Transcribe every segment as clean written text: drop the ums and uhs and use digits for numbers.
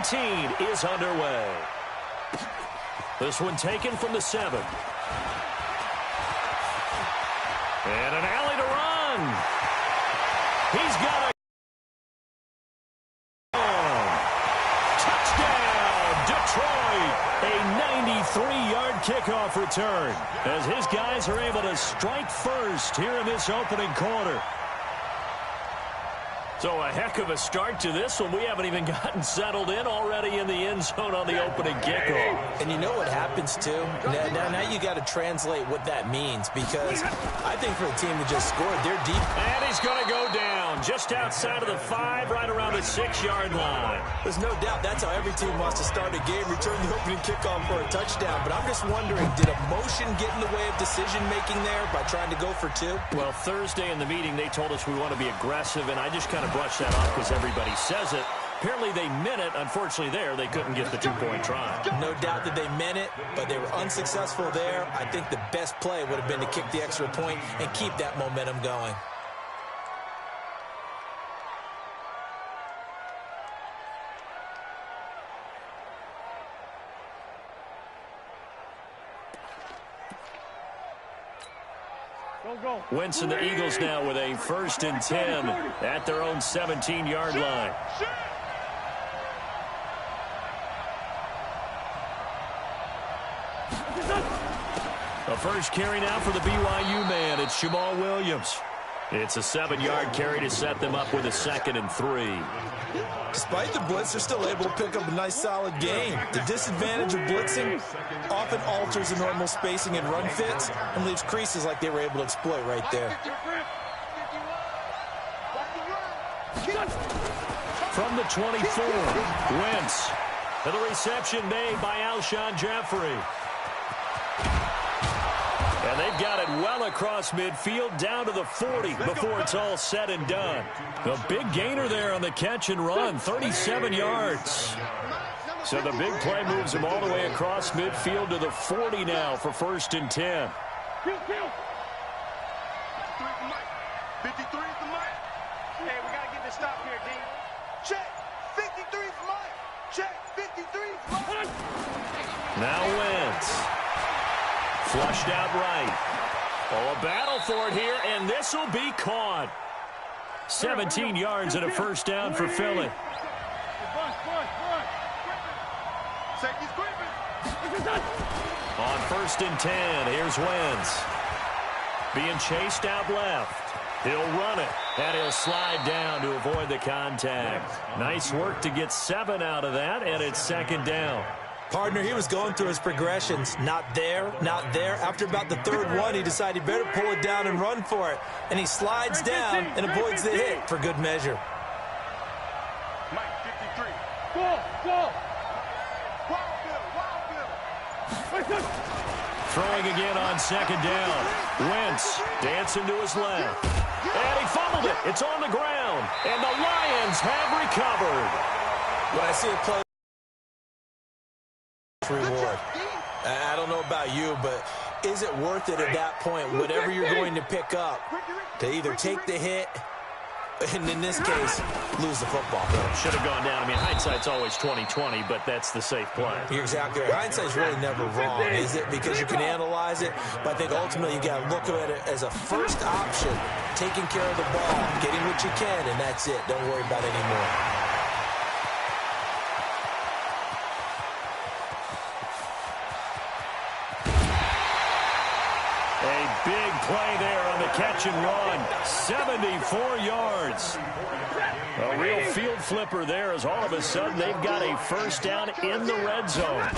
17 is underway. This one taken from the 7. And an alley to run. He's got a touchdown, Detroit. A 93-yard kickoff return as his guys are able to strike first here in this opening quarter. So a heck of a start to this one. We haven't even gotten settled in already in the end zone on the opening kickoff. And you know what happens, too? Now you got to translate what that means, because I think for the team that just scored, they're deep. And he's going to go down just outside of the 5, right around the 6-yard line. There's no doubt that's how every team wants to start a game, return the opening kickoff for a touchdown. But I'm just wondering, did emotion get in the way of decision-making there by trying to go for 2? Well, Thursday in the meeting, they told us we want to be aggressive, and I just kind of brush that off because everybody says it. Apparently they meant it. Unfortunately there, they couldn't get the 2-point try. No doubt that they meant it, but they were unsuccessful there. I think the best play would have been to kick the extra point and keep that momentum going. Wentz and the Eagles now with a 1st and 10 at their own 17-yard line. A first carry now for the BYU man. It's Jamal Williams. It's a 7-yard carry to set them up with a 2nd and 3. Despite the blitz, they're still able to pick up a nice, solid game. The disadvantage of blitzing often alters the normal spacing and run fits and leaves creases like they were able to exploit right there. From the 24, Wentz. And the reception made by Alshon Jeffrey. And they've got it well across midfield down to the 40 before it's all said and done. A big gainer there on the catch and run, 37 yards. So the big play moves him all the way across midfield to the 40 now for 1st and 10. 53 is the mic. Hey, we got to get this stop here, D. Check. 53 is Mike. Check. 53 is Mike. Now Wentz. Flushed out right. Oh, a battle for it here, and this will be caught. 17 yards and a 1st down for Philly. On 1st and 10, here's Wentz. Being chased out left. He'll run it, and he'll slide down to avoid the contact. Nice work to get 7 out of that, and it's 2nd down. Partner, he was going through his progressions. Not there, not there. After about the 3rd one, he decided he better pull it down and run for it. And he slides down and avoids the hit for good measure. Mike, 53. Go. Throwing again on 2nd down. Wentz dancing to his left. And he fumbled it. It's on the ground. And the Lions have recovered. When I see a play reward, I don't know about you, but is it worth it at that point, whatever you're going to pick up, to either take the hit and in this case lose the football? Should have gone down. I mean, hindsight's always 20/20, but that's the safe play. You're exactly right. Hindsight's really never wrong, is it? Because you can analyze it, but I think ultimately you got to look at it as a first option, taking care of the ball, getting what you can, and that's it. Don't worry about it anymore. Big play there on the catch and run. 74 yards. A real field flipper there as all of a sudden they've got a 1st down in the red zone.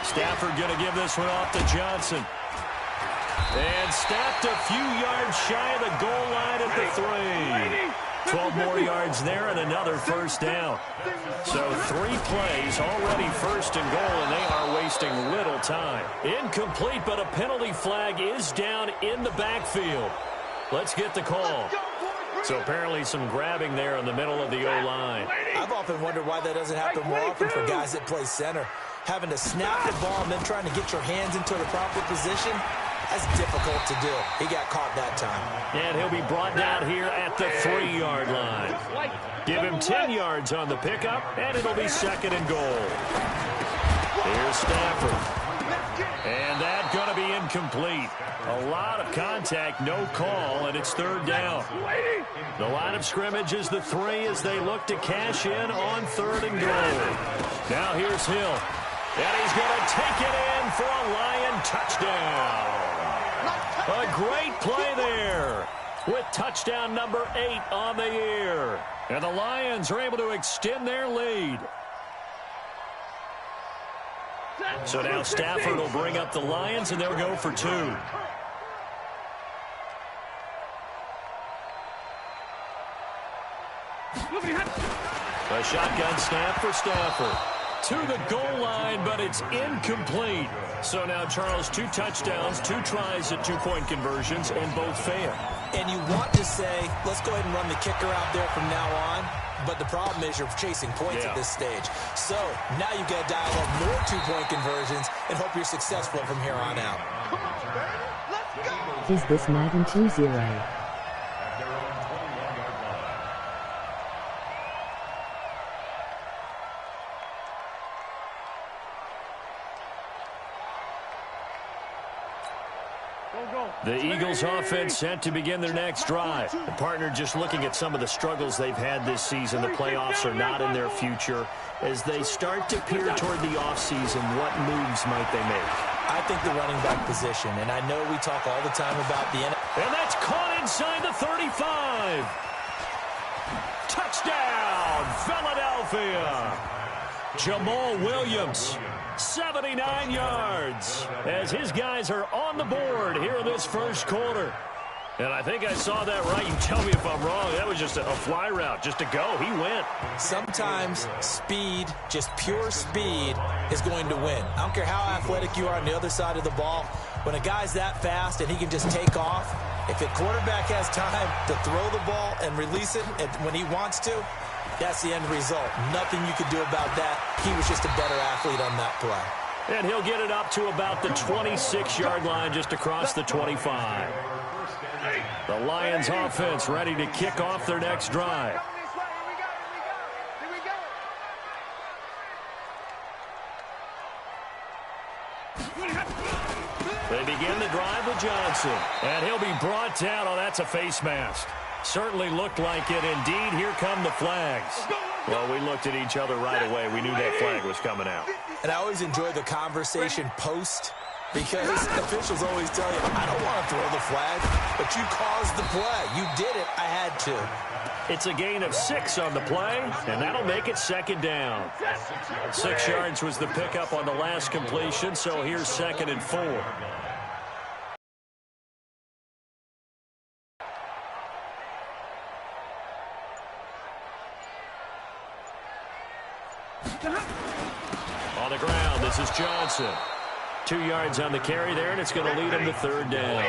Stafford going to give this one off to Johnson. And stopped a few yards shy of the goal line at the 3. 12 more yards there and another 1st down. So 3 plays, already 1st and goal, and they are wasting little time. Incomplete, but a penalty flag is down in the backfield. Let's get the call. So apparently some grabbing there in the middle of the O-line. I've often wondered why that doesn't happen more often for guys that play center. Having to snap the ball and then trying to get your hands into the proper position. That's difficult to do. He got caught that time. And he'll be brought down here at the 3-yard line. Give him 10 yards on the pickup, and it'll be 2nd and goal. Here's Stafford. And that's going to be incomplete. A lot of contact, no call, and it's 3rd down. The line of scrimmage is the 3 as they look to cash in on 3rd and goal. Now here's Hill. And he's going to take it in for a Lion touchdown. A great play there with touchdown number 8 on the year. And the Lions are able to extend their lead. So now Stafford will bring up the Lions, and they'll go for 2. A shotgun snap for Stafford. To the goal line, but it's incomplete. So now, Charles, 2 touchdowns, 2 tries at 2-point conversions, and both fail. And you want to say, let's go ahead and run the kicker out there from now on. But the problem is you're chasing points at this stage. So now you've got to dial up more 2-point conversions and hope you're successful from here on out. Is this Madden 2-0? The Eagles offense set to begin their next drive. The partner just looking at some of the struggles they've had this season. The playoffs are not in their future. As they start to peer toward the offseason, what moves might they make? I think the running back position, and I know we talk all the time about the NFL. And that's caught inside the 35. Touchdown, Philadelphia. Jamal Williams, 79 yards, as his guys are on the board here in this first quarter. And I think I saw that right. You tell me if I'm wrong. That was just a fly route, just to go. He went. Sometimes speed, just pure speed, is going to win. I don't care how athletic you are on the other side of the ball. When a guy's that fast and he can just take off, if a quarterback has time to throw the ball and release it when he wants to, that's the end result. Nothing you could do about that. He was just a better athlete on that play. And he'll get it up to about the 26-yard line, just across the 25. The Lions offense ready to kick off their next drive. They begin the drive with Johnson. And he'll be brought down. Oh, that's a face mask. Certainly looked like it. Indeed, here come the flags. Well, we looked at each other right away. We knew that flag was coming out. And I always enjoy the conversation post, because officials always tell you, I don't want to throw the flag, but you caused the play. You did it. I had to. It's a gain of 6 on the play, and that'll make it 2nd down. 6 yards was the pickup on the last completion, so here's 2nd and 4. On the ground, this is Johnson. 2 yards on the carry there, and it's going to lead him to 3rd down.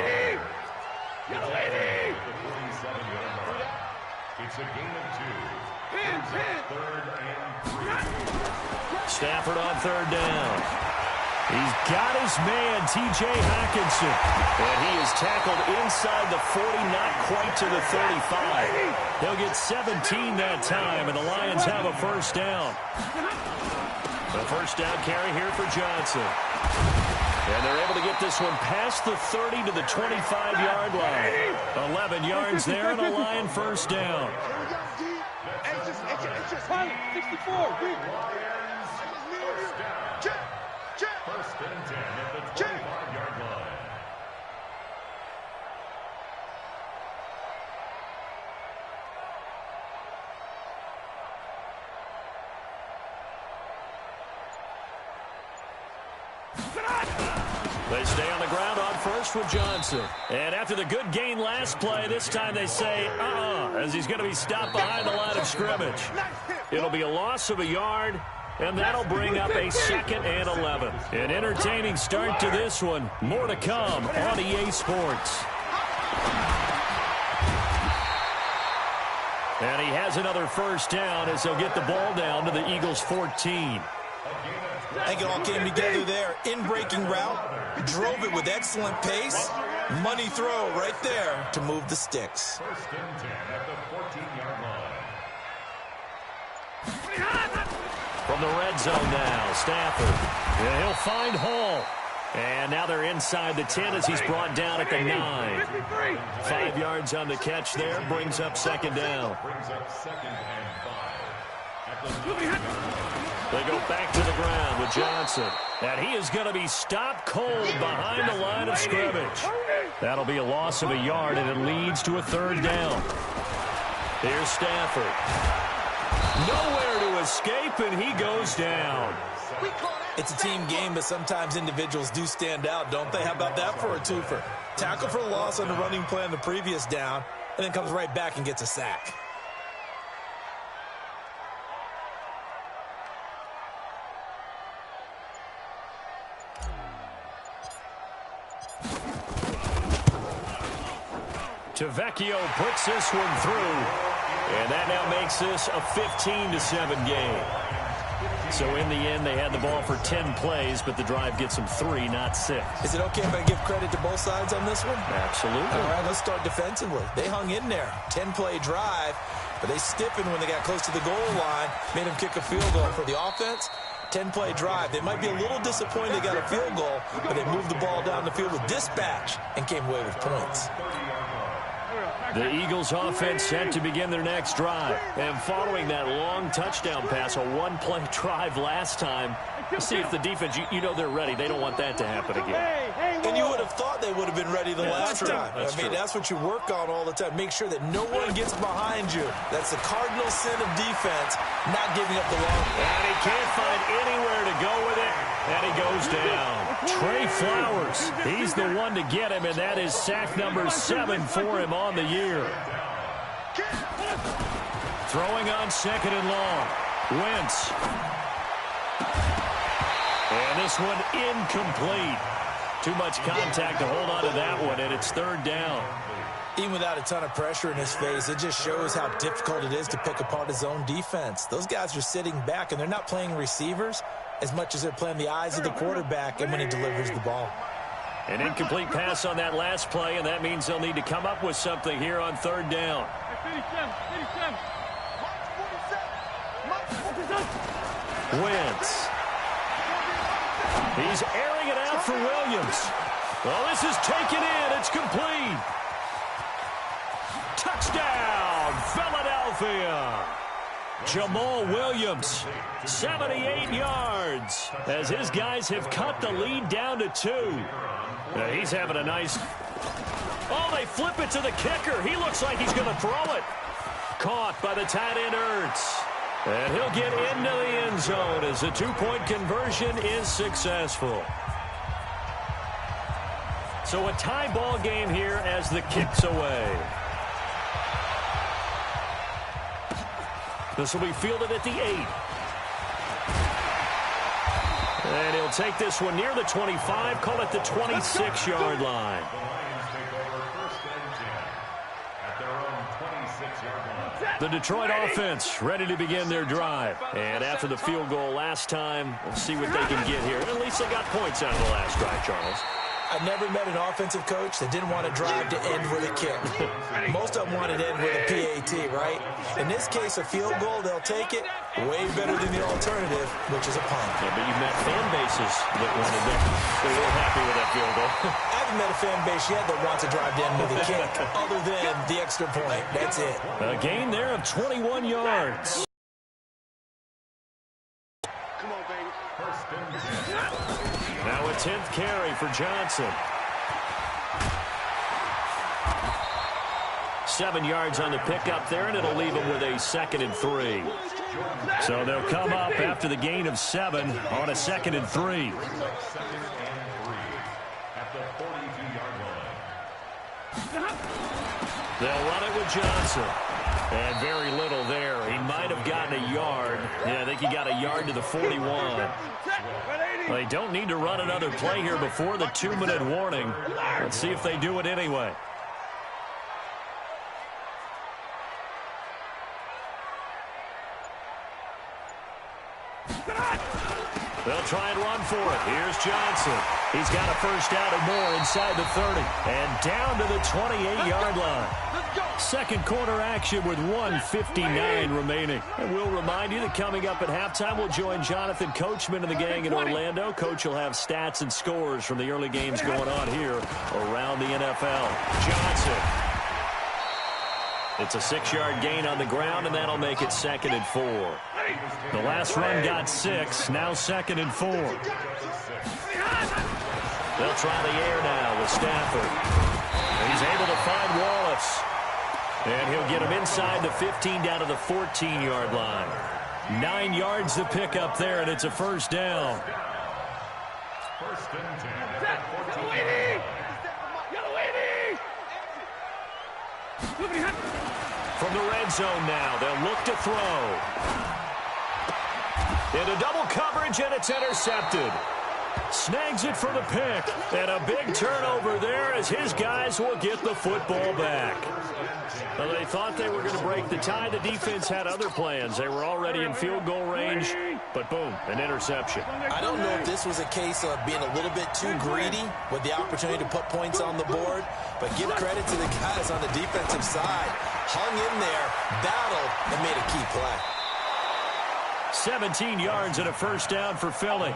It's a gain of 2. Stafford on 3rd down. He's got his man, T.J. Hockenson. And he is tackled inside the 40, not quite to the 35. He'll get 17 that time, and the Lions have a 1st down. The 1st down carry here for Johnson. And they're able to get this one past the 30 to the 25-yard line. 11 yards there, and a Lion 1st down. It's just 64. Check. 1st and 10 at the 25-yard line. They stay on the ground on 1st with Johnson. And after the good gain last play, this time they say, as he's going to be stopped behind the line of scrimmage. It'll be a loss of a yard, and that'll bring up a 2nd and 11. An entertaining start to this one. More to come on EA Sports. And he has another 1st down as he'll get the ball down to the Eagles' 14. I think it all came together there. In-breaking route, drove it with excellent pace. Money throw right there to move the sticks. First and 10 at the 14-yard line. From the red zone now, Stafford. Yeah, he'll find Hall. And now they're inside the 10 as he's brought down at the 9. 5 yards on the catch there, brings up second down. Brings up second and 5. At the They go back to the ground with Johnson. And he is going to be stopped cold behind the line of scrimmage. That'll be a loss of a yard, and it leads to a third down. Here's Stafford. Nowhere to escape, and he goes down. It's a team game, but sometimes individuals do stand out, don't they? How about that for a twofer? Tackle for loss on the running play on the previous down, and then comes right back and gets a sack. Tavecchio puts this one through, and that now makes this a 15-7 game. So in the end, they had the ball for 10 plays, but the drive gets them 3, not 6. Is it okay if I give credit to both sides on this one? Absolutely. All right, let's start defensively. They hung in there. 10-play drive, but they stiffened when they got close to the goal line, made them kick a field goal. For the offense, 10-play drive. They might be a little disappointed they got a field goal, but they moved the ball down the field with dispatch and came away with points. The Eagles offense set to begin their next drive. And following that long touchdown pass, a one-play drive last time, see if the defense, you know they're ready. They don't want that to happen again. And you would have thought they would have been ready the last time. That's what you work on all the time. Make sure that no one gets behind you. That's the cardinal sin of defense, not giving up the long. And he can't find anywhere to go with it, and he goes down. Trey Flowers, he's the one to get him, and that is sack number 7 for him on the year. Throwing on second and long. Wentz. And this one incomplete. Too much contact to hold on to that one, and it's third down. Even without a ton of pressure in his face, it just shows how difficult it is to pick apart his own defense. Those guys are sitting back, and they're not playing receivers as much as they're playing the eyes of the quarterback and when he delivers the ball. An incomplete pass on that last play, and that means they'll need to come up with something here on third down. Wentz. He's airing it out for Williams. Well, this is taken in. It's complete. Touchdown, Philadelphia. Jamal Williams, 78 yards, as his guys have cut the lead down to 2. He's having a nice... Oh, they flip it to the kicker. He looks like he's going to throw it. Caught by the tight end, Ertz. And he'll get into the end zone as the two-point conversion is successful. So a tie ball game here as the kick's away. This will be fielded at the 8. And he'll take this one near the 25, call it the 26-yard line. The Lions take over first and 10 at their own 26-yard line. The Detroit offense ready to begin their drive. And after the field goal last time, we'll see what they can get here. At least they got points out of the last drive, Charles. I've never met an offensive coach that didn't want to drive to end with a kick. Most of them wanted to end with a PAT, right? In this case, a field goal, they'll take it. Way better than the alternative, which is a punt. Yeah, but you've met fan bases that wanted that. They're real happy with that field goal. I haven't met a fan base yet that wants to drive to end with a kick, other than the extra point. That's it. A gain there of 21 yards. Come on, baby. First and 10. Now a 10th carry for Johnson. 7 yards on the pickup there, and it'll leave him with a 2nd and 3. So they'll come up after the gain of 7 on a 2nd and 3. Second and 3 at the 42-yard line. They'll run it with Johnson. And very little there. He might have gotten a yard. Yeah, I think he got a yard to the 41. Well, they don't need to run another play here before the 2-minute warning. Let's see if they do it anyway. They'll try and run for it. Here's Johnson. He's got a first down and more inside the 30. And down to the 28-yard line. Second quarter action with 1:59 remaining. And we'll remind you that coming up at halftime, we'll join Jonathan Coachman and the gang in Orlando. Coach will have stats and scores from the early games going on here around the NFL. Johnson. It's a 6-yard gain on the ground, and that'll make it 2nd and 4. The last run got 6, now 2nd and 4. They'll try the air now with Stafford. And he's able to find Wallace. And he'll get him inside the 15 down to the 14-yard line. 9 yards to pick up there, and it's a first down. First and 10. From the red zone now, they'll look to throw. Into double coverage, and it's intercepted. Snags it for the pick. And a big turnover there as his guys will get the football back. Well, they thought they were going to break the tie. The defense had other plans. They were already in field goal range, but boom, an interception. I don't know if this was a case of being a little bit too greedy with the opportunity to put points on the board, but give credit to the guys on the defensive side. Hung in there, battled, and made a key play. 17 yards and a first down for Philly.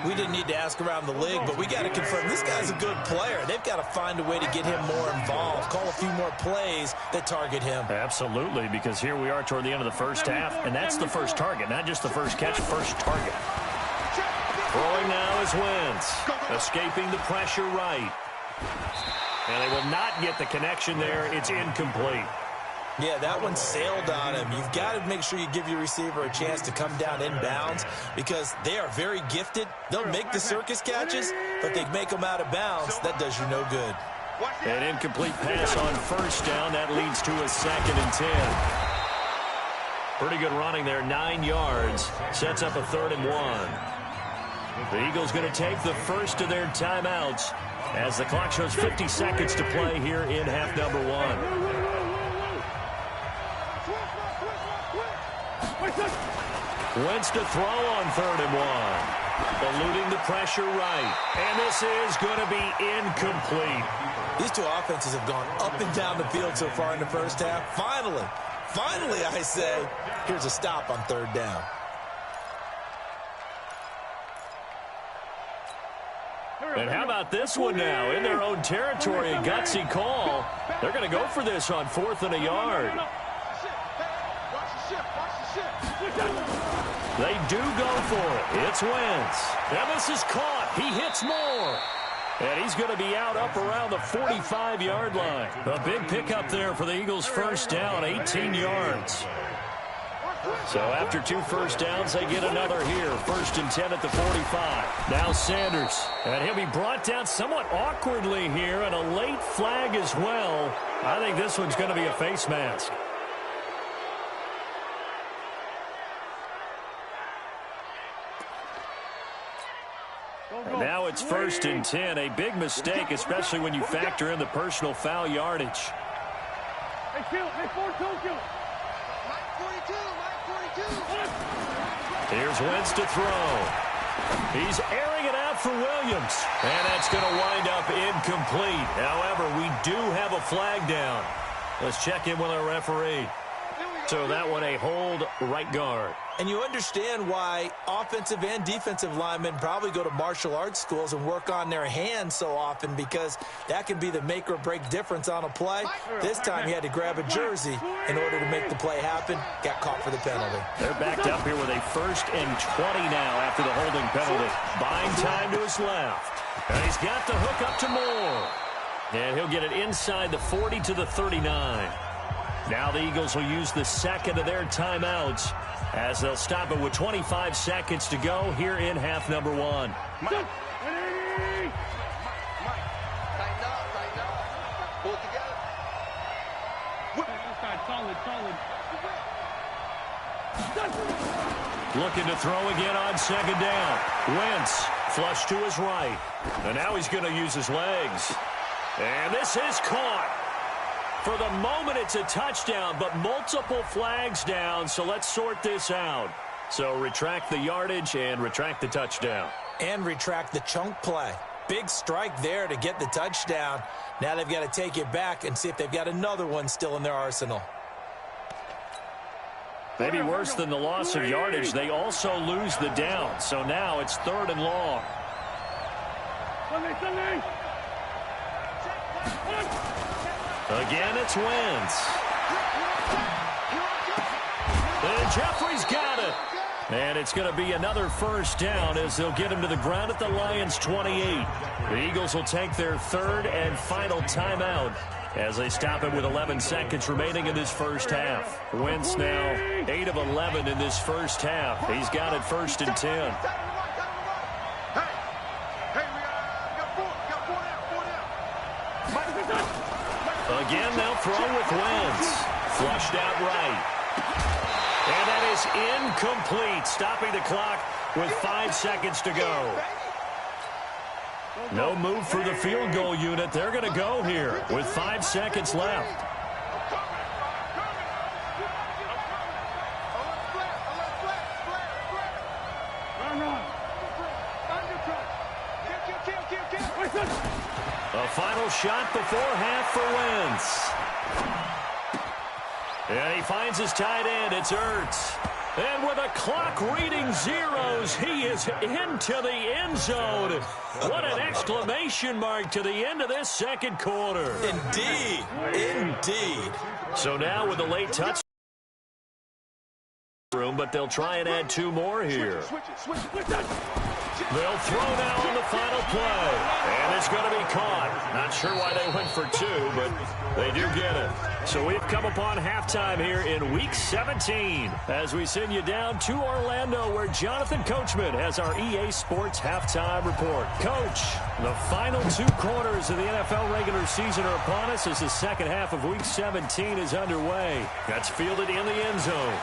We didn't need to ask around the league, but we got to confirm this guy's a good player. They've got to find a way to get him more involved, call a few more plays that target him. Absolutely, because here we are toward the end of the first half, and that's the first target, not just the first catch, first target. Throwing now is Wentz, escaping the pressure right. And they will not get the connection there. It's incomplete. Yeah, that one sailed on him. You've got to make sure you give your receiver a chance to come down inbounds because they are very gifted. They'll make the circus catches, but they make them out of bounds. That does you no good. An incomplete pass on first down. That leads to a 2nd and 10. Pretty good running there, 9 yards. Sets up a 3rd and 1. The Eagles going to take the first of their timeouts as the clock shows 50 seconds to play here in half number 1. Wentz to throw on 3rd and 1. Eluding the pressure right. And this is going to be incomplete. These two offenses have gone up and down the field so far in the first half. Finally, I say, here's a stop on 3rd down. And how about this one now? In their own territory, a gutsy call. They're going to go for this on 4th and a yard. They do go for it. It's Wentz. And this is caught. He hits more. And he's going to be out up around the 45-yard line. A big pickup there for the Eagles' first down, 18 yards. So after 2 first downs, they get another here. 1st and 10 at the 45. Now Sanders. And he'll be brought down somewhat awkwardly here, and a late flag as well. I think this one's going to be a face mask. And now it's 1st and 10. A big mistake, especially when you factor in the personal foul yardage. Here's Wentz to throw. He's airing it out for Williams. And that's going to wind up incomplete. However, we do have a flag down. Let's check in with our referee. So that one a hold right guard. And you understand why offensive and defensive linemen probably go to martial arts schools and work on their hands so often, because that can be the make or break difference on a play. This time he had to grab a jersey in order to make the play happen. Got caught for the penalty. They're backed up here with a 1st and 20 now after the holding penalty. Buying time to his left. And he's got the hook up to Moore. And he'll get it inside the 40 to the 39. Now the Eagles will use the 2nd of their timeouts as they'll stop it with 25 seconds to go here in half number 1. Mike. Tighten up. Pull it together. Solid. Looking to throw again on 2nd down. Wentz flush to his right. And now he's going to use his legs. And this is caught. For the moment, it's a touchdown, but multiple flags down, so let's sort this out. So retract the yardage and retract the touchdown. And retract the chunk play. Big strike there to get the touchdown. Now they've got to take it back and see if they've got another one still in their arsenal. Maybe worse than the loss of yardage, they also lose the down. So now it's 3rd and long. Again, it's Wentz. And Jeffrey's got it. And it's going to be another first down as they'll get him to the ground at the Lions' 28. The Eagles will take their 3rd and final timeout as they stop him with 11 seconds remaining in this first half. Wentz now 8 of 11 in this first half. He's got it 1st and 10. Again, they'll throw with Wentz. Flushed out right. And that is incomplete, stopping the clock with 5 seconds to go. No move for the field goal unit. They're going to go here with 5 seconds left. A final shot before half for Wentz. And he finds his tight end. It's Ertz. And with a clock reading zeros, he is into the end zone. What an exclamation mark to the end of this second quarter. Indeed. Indeed. So now with a late touch room, but they'll try and add 2 more here. They'll throw now on the final play. And it's going to be caught. Not sure why they went for 2, but they do get it. So we've come upon halftime here in Week 17 as we send you down to Orlando where Jonathan Coachman has our EA Sports Halftime Report. Coach, the final 2 quarters of the NFL regular season are upon us as the second half of Week 17 is underway. That's fielded in the end zone.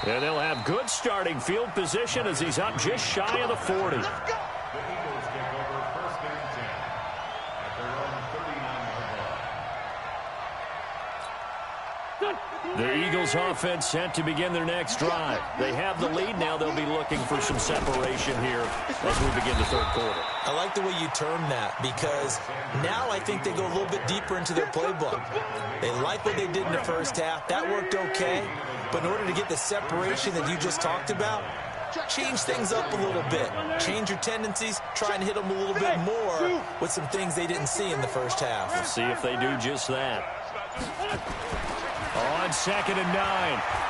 And they'll have good starting field position as he's up just shy of the 40. The Eagles take over 1st and 10 at their own 39-yard line. The Eagles offense set to begin their next drive. They have the lead now. They'll be looking for some separation here as we begin the 3rd quarter. I like the way you term that because now I think they go a little bit deeper into their playbook. They like what they did in the first half. That worked okay. But in order to get the separation that you just talked about, change things up a little bit. Change your tendencies. Try and hit them a little bit more with some things they didn't see in the first half. We'll see if they do just that. On 2nd and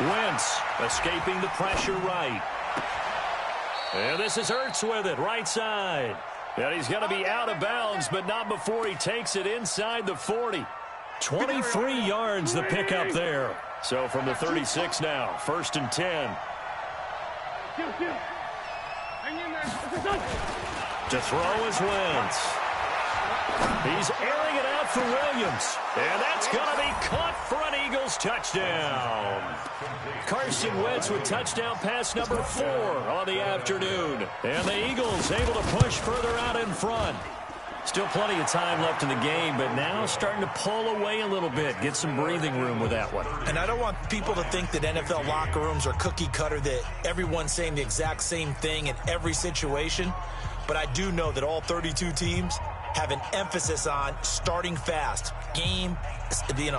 9, Wentz escaping the pressure right. And this is Ertz with it, right side. And he's going to be out of bounds, but not before he takes it inside the 40. 23 yards the pickup there. So from the 36 now, 1st and 10. To throw is Wentz. He's airing it out for Williams. And that's going to be caught for an Eagles touchdown. Carson Wentz with touchdown pass number 4 on the afternoon. And the Eagles able to push further out in front. Still plenty of time left in the game, but now starting to pull away a little bit. Get some breathing room with that one. And I don't want people to think that NFL locker rooms are cookie cutter, that everyone's saying the exact same thing in every situation. But I do know that all 32 teams have an emphasis on starting fast. Game,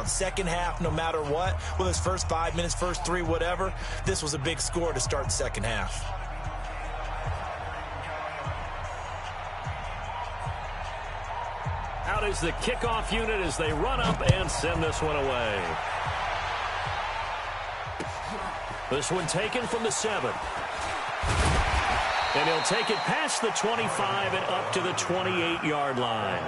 second half, no matter what. Whether it's first 5 minutes, first 3, whatever. This was a big score to start the second half. Out is the kickoff unit as they run up and send this one away. This one taken from the 7. And he'll take it past the 25 and up to the 28-yard line.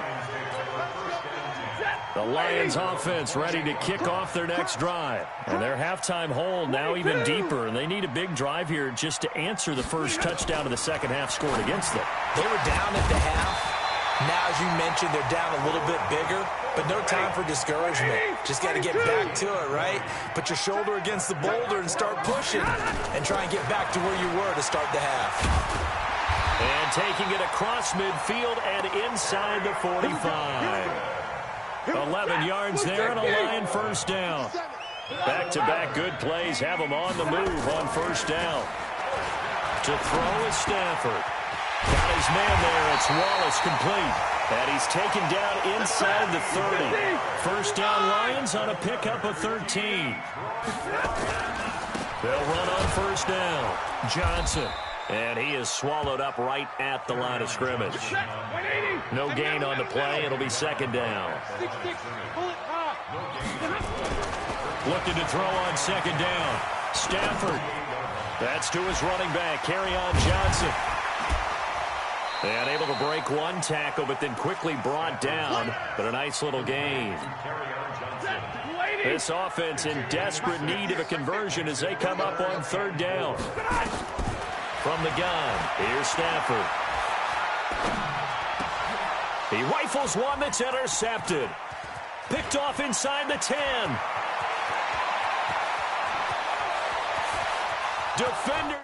The Lions offense ready to kick off their next drive. And their halftime hole now even deeper. And they need a big drive here just to answer the first touchdown of the second half scored against them. They were down at the half. Now, as you mentioned, they're down a little bit bigger, but no time for discouragement. Just got to get back to it, right? Put your shoulder against the boulder and start pushing and try and get back to where you were to start the half. And taking it across midfield and inside the 45. 11 yards there and a Lion first down. Back-to-back good plays have him on the move on first down. To throw is Stafford. Got his man there. It's Wallace complete. And he's taken down inside the 30. First down Lions on a pickup of 13. They'll run on first down. Johnson. And he is swallowed up right at the line of scrimmage. No gain on the play. It'll be second down. Looking to throw on second down. Stafford. That's to his running back, Kerryon Johnson. And able to break one tackle, but then quickly brought down. But a nice little gain. This offense in desperate need of a conversion as they come up on third down. From the gun, here's Stafford. He rifles one that's intercepted. Picked off inside the 10. Defender.